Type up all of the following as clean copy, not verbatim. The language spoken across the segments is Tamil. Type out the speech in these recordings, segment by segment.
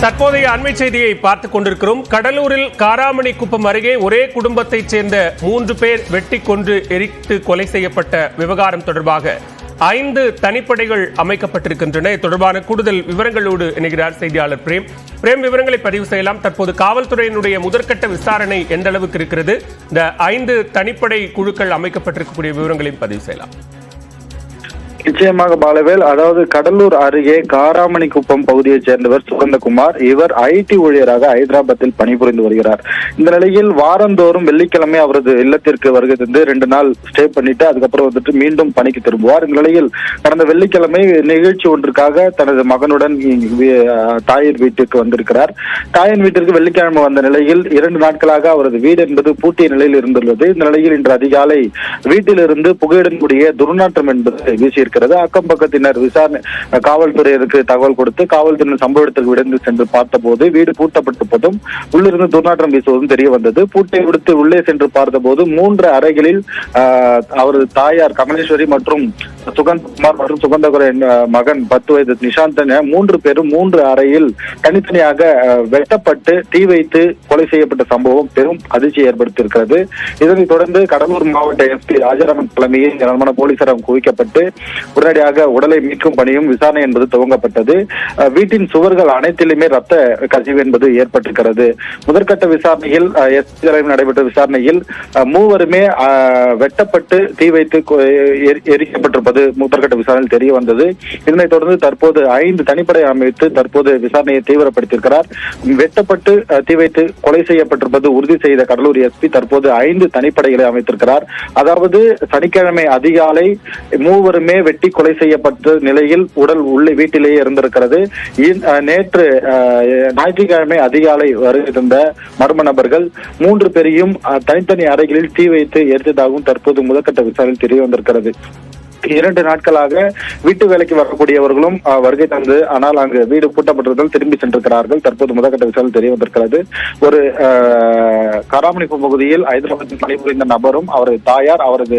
தற்போதைய அண்மை செய்தியை பார்த்துக் கொண்டிருக்கிறோம். கடலூரில் காராமணி குப்பம் அருகே ஒரே குடும்பத்தைச் சேர்ந்த 3 பேர் வெட்டி கொன்று எரித்து கொலை செய்யப்பட்ட விவகாரம் தொடர்பாக 5 தனிப்படைகள் அமைக்கப்பட்டிருக்கின்றன. தொடர்பான கூடுதல் விவரங்களோடு இணைகிறார் செய்தியாளர் பிரேம். விவரங்களை பதிவு செய்யலாம். தற்போது காவல்துறையினுடைய முதற்கட்ட விசாரணை எந்த அளவுக்கு இருக்கிறது? இந்த 5 தனிப்படை குழுக்கள் அமைக்கப்பட்டிருக்கக்கூடிய விவரங்களையும் பதிவு செய்யலாம். நிச்சயமாக பாலவேல், அதாவது கடலூர் அருகே காராமணி குப்பம் பகுதியைச் சேர்ந்தவர் சுகந்தகுமார். இவர் ஐடி ஊழியராக ஹைதராபாத்தில் பணிபுரிந்து வருகிறார். இந்த நிலையில் வாரந்தோறும் வெள்ளிக்கிழமை அவரது இல்லத்திற்கு வருகை தந்து 2 நாள் ஸ்டே பண்ணிட்டு அதுக்கப்புறம் மீண்டும் பணிக்கு திரும்புவார். இந்த நிலையில் கடந்த வெள்ளிக்கிழமை நிகழ்ச்சி ஒன்றுக்காக தனது மகனுடன் தாயின் வீட்டுக்கு வந்திருக்கிறார். தாயின் வீட்டிற்கு வெள்ளிக்கிழமை வந்த நிலையில் 2 நாட்களாக அவரது வீடு என்பது பூட்டிய நிலையில் இருந்துள்ளது. இந்த நிலையில் இன்று அதிகாலை வீட்டிலிருந்து புகையுடன் கூடிய துர்நாற்றம் என்பது வீசியிருக்கிறது. அக்கம் பக்கத்தினர் விசாரணை காவல்துறையினருக்கு தகவல் கொடுத்து காவல்துறையினர் சம்பவ இடத்திற்கு விரைந்து சென்று பார்த்தபோது வீடு பூட்டப்பட்ட போதும் உள்ளிருந்து துர்நாற்றம் வீசுவதும் தெரிய வந்தது. பூட்டை விடுத்து உள்ளே சென்று பார்த்தபோது 3 அறைகளில் அவரது தாயார் கமலேஸ்வரி மற்றும் சுகந்தகுமார் மற்றும் சுகந்தகுமாரின் மகன் 10 வயது நிஷாந்த் என 3 பேரும் 3 அறையில் தனித்தனியாக வெட்டப்பட்டு தீ வைத்து கொலை செய்யப்பட்ட சம்பவம் பெரும் அதிர்ச்சியை ஏற்படுத்தியிருக்கிறது. இதனைத் தொடர்ந்து கடலூர் மாவட்ட எஸ்பி ராஜாராமன் தலைமையில் ஏராளமான போலீசாரம் குவிக்கப்பட்டு உடனடியாக உடலை மீட்கும் பணியும் விசாரணை என்பது துவங்கப்பட்டது. வீட்டின் சுவர்கள் அனைத்திலுமே ரத்த கசிவு என்பது ஏற்பட்டிருக்கிறது. முதற்கட்ட விசாரணையில் எஸ்பி தலைமையில் நடைபெற்ற விசாரணையில் 3 வெட்டப்பட்டு தீ வைத்து எரிக்கப்பட்டிருப்பது முதற்கட்ட விசாரணையில் தெரிய வந்தது. இதனைத் தொடர்ந்து தற்போது 5 தனிப்படை அமைத்து தற்போது விசாரணையை தீவிரப்படுத்தியிருக்கிறார். வெட்டப்பட்டு தீ வைத்து கொலை செய்யப்பட்டிருப்பது உறுதி செய்த கடலூர் எஸ்பி தற்போது 5 தனிப்படைகளை அமைத்திருக்கிறார். அதாவது சனிக்கிழமை அதிகாலை 3 வெட்டி கொலை செய்யப்பட்ட நிலையில் உடல் உள்ளே வீட்டிலேயே இருந்திருக்கிறது. நேற்று ஞாயிற்றுக்கிழமை அதிகாலை வருகின்ற மர்ம நபர்கள் 3 பேரையும் தனித்தனி அறைகளில் தீ வைத்து எரித்ததாகவும் தற்போது முதற்கட்ட விசாரணை தெரிய வந்திருக்கிறது. 2 நாட்களாக வீட்டு வேலைக்கு வரக்கூடியவர்களும் வருகை தந்து ஆனால் அங்கு வீடு பூட்டப்பட்டவர்கள் திரும்பி சென்றிருக்கிறார்கள். தற்போது முதற்கட்ட விசாரணை தெரிய வந்திருக்கிறது. ஒரு காராமணி பகுதியில் ஹைதராபாத்தில் பணிபுரிந்த நபரும் அவரது தாயார் அவரது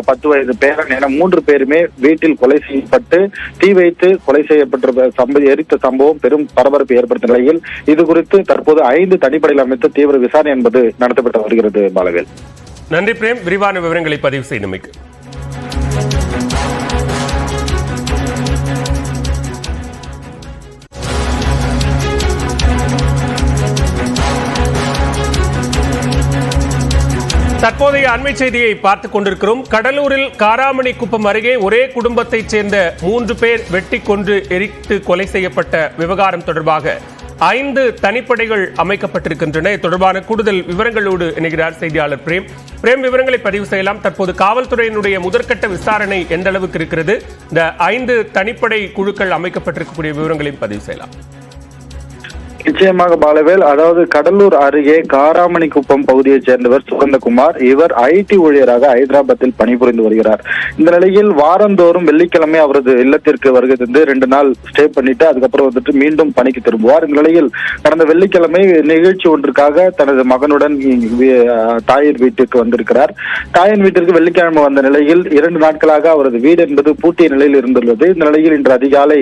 10 வயது பேரன் என 3 பேருமே வீட்டில் கொலை செய்யப்பட்டு தீ வைத்து கொலை செய்யப்பட்ட எரித்த சம்பவம் பெரும் பரபரப்பு ஏற்படுத்த நிலையில் இது குறித்து தற்போது 5 தனிப்படையில் அமைத்து தீவிர விசாரணை என்பது நடத்தப்பட்டு வருகிறது. பாலவேல், நன்றி பிரேம். விரிவான விவரங்களை பதிவு செய்தமைக்கு. தற்போதைய அண்மை செய்தியை பார்த்துக் கொண்டிருக்கிறோம். கடலூரில் காராமணி குப்பம் அருகே ஒரே குடும்பத்தைச் சேர்ந்த 3 பேர் வெட்டி கொன்று எரித்து கொலை செய்யப்பட்ட விவகாரம் தொடர்பாக 5 தனிப்படைகள் அமைக்கப்பட்டிருக்கின்றன. தொடர்பான கூடுதல் விவரங்களோடு இணைகிறார் செய்தியாளர் பிரேம். விவரங்களை பதிவு செய்யலாம். தற்போது காவல்துறையினுடைய முதற்கட்ட விசாரணை எந்த அளவுக்கு இருக்கிறது? இந்த 5 தனிப்படை குழுக்கள் அமைக்கப்பட்டிருக்கக்கூடிய விவரங்களையும் பதிவு செய்யலாம். நிச்சயமாக பாலவேல், அதாவது கடலூர் அருகே காராமணி குப்பம் பகுதியைச் சேர்ந்தவர் சுகந்தகுமார். இவர் ஐடி ஊழியராக ஹைதராபாத்தில் பணிபுரிந்து வருகிறார். இந்த நிலையில் வாரந்தோறும் வெள்ளிக்கிழமை அவரது இல்லத்திற்கு வருகை தந்து 2 நாள் ஸ்டே பண்ணிட்டு அதுக்கப்புறம் மீண்டும் பணிக்கு திரும்புவார். இந்த நிலையில் கடந்த வெள்ளிக்கிழமை நிகழ்ச்சி ஒன்றுக்காக தனது மகனுடன் தாயின் வீட்டுக்கு வந்திருக்கிறார். தாயின் வீட்டிற்கு வெள்ளிக்கிழமை வந்த நிலையில் 2 நாட்களாக அவரது வீடு என்பது பூட்டிய நிலையில் இருந்துள்ளது. இந்த நிலையில் இன்று அதிகாலை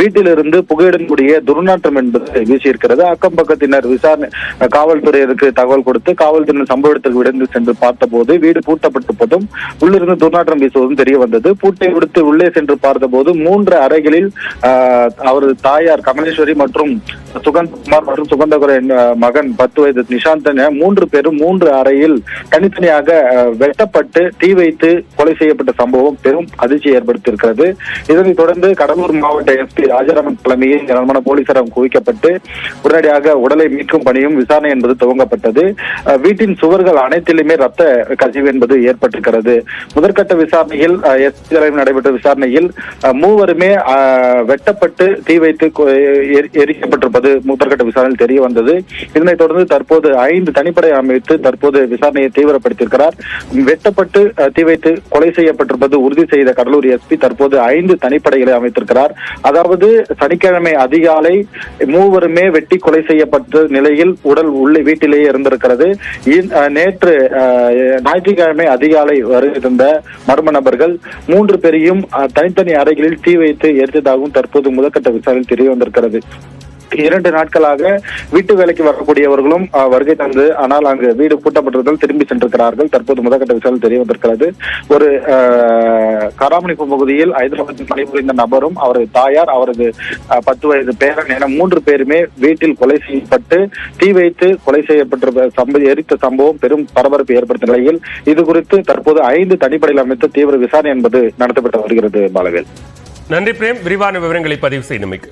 வீட்டிலிருந்து புகையுடன் கூடிய துர்நாற்றம் என்பது வீசியிருக்கிறது. அக்கம் பக்கத்தினர் விசாரணை காவல்துறையினருக்கு தகவல் கொடுத்து காவல்துறையினர் சம்பவ இடத்திற்கு விரைந்து சென்று பார்த்தபோது வீடு பூட்டப்பட்ட போதும் உள்ளிருந்து துர்நாற்றம் வீசுவதும் தெரிய வந்தது. பூட்டை விடுத்து உள்ளே சென்று பார்த்தபோது 3 அறைகளில் அவரது தாயார் கமலேஸ்வரி மற்றும் சுகந்தகுமார் மற்றும் சுகந்தகுமாரின் மகன் 10 வயது நிஷாந்த் என 3 பேரும் 3 அறையில் தனித்தனியாக வெட்டப்பட்டு தீ வைத்து கொலை செய்யப்பட்ட சம்பவம் பெரும் அதிர்ச்சியை ஏற்படுத்தியிருக்கிறது. இதனைத் தொடர்ந்து கடலூர் மாவட்ட எஸ்பி ராஜாராமன் தலைமையில் ஏராளமான போலீசாரம் குவிக்கப்பட்டு உடனடியாக உடலை மீட்கும் பணியும் விசாரணை என்பது துவங்கப்பட்டது. வீட்டின் சுவர்கள் அனைத்திலுமே ரத்த கசிவு என்பது ஏற்பட்டிருக்கிறது. முதற்கட்ட விசாரணையில் எஸ்பி தலைமையில் நடைபெற்ற விசாரணையில் 3 வெட்டப்பட்டு தீ வைத்து எரிக்கப்பட்டிருப்பது முதற்கட்ட விசாரணையில் தெரிய வந்தது. இதனைத் தொடர்ந்து தற்போது 5 தனிப்படை அமைத்து தற்போது விசாரணையை தீவிரப்படுத்தியிருக்கிறார். வெட்டப்பட்டு தீ வைத்து கொலை செய்யப்பட்டிருப்பது உறுதி செய்த கடலூர் எஸ்பி தற்போது 5 தனிப்படைகளை அமைத்திருக்கிறார். அதாவது சனிக்கிழமை அதிகாலை 3 வெட்டி கொலை செய்யப்பட்ட நிலையில் உடல் உள்ளே வீட்டிலேயே இருந்திருக்கிறது. நேற்று ஞாயிற்றுக்கிழமை அதிகாலை வருகின்ற மர்ம நபர்கள் 3 பேரையும் தனித்தனி அறைகளில் தீ வைத்து எரித்ததாகவும் தற்போது முதற்கட்ட விசாரணை தெரிய வந்திருக்கிறது. 2 நாட்களாக வீட்டு வேலைக்கு வரக்கூடியவர்களும் வருகை தந்து, ஆனால் அங்கு வீடு பூட்டப்பட்டிருந்தால் திரும்பி சென்றிருக்கிறார்கள். தற்போது முதற்கட்ட விசாரணை தெரிய வந்திருக்கிறது. ஒரு காராமணிக்குப்பம் பகுதியில் ஹைதராபாத்தில் பணிபுரிந்த நபரும் அவரது தாயார், அவரது 10 வயது பேரன் என 3 பேருமே வீட்டில் கொலை செய்யப்பட்டு தீ வைத்து கொலை செய்யப்பட்ட எரித்த சம்பவம் பெரும் பரபரப்பு ஏற்படுத்திய நிலையில் இது குறித்து தற்போது 5 தனிப்படையில் அமைத்து தீவிர விசாரணை என்பது நடத்தப்பட்டு வருகிறது. பாலவேல், நன்றி பிரேம், விரிவான விவரங்களை பதிவு செய்தமைக்கு.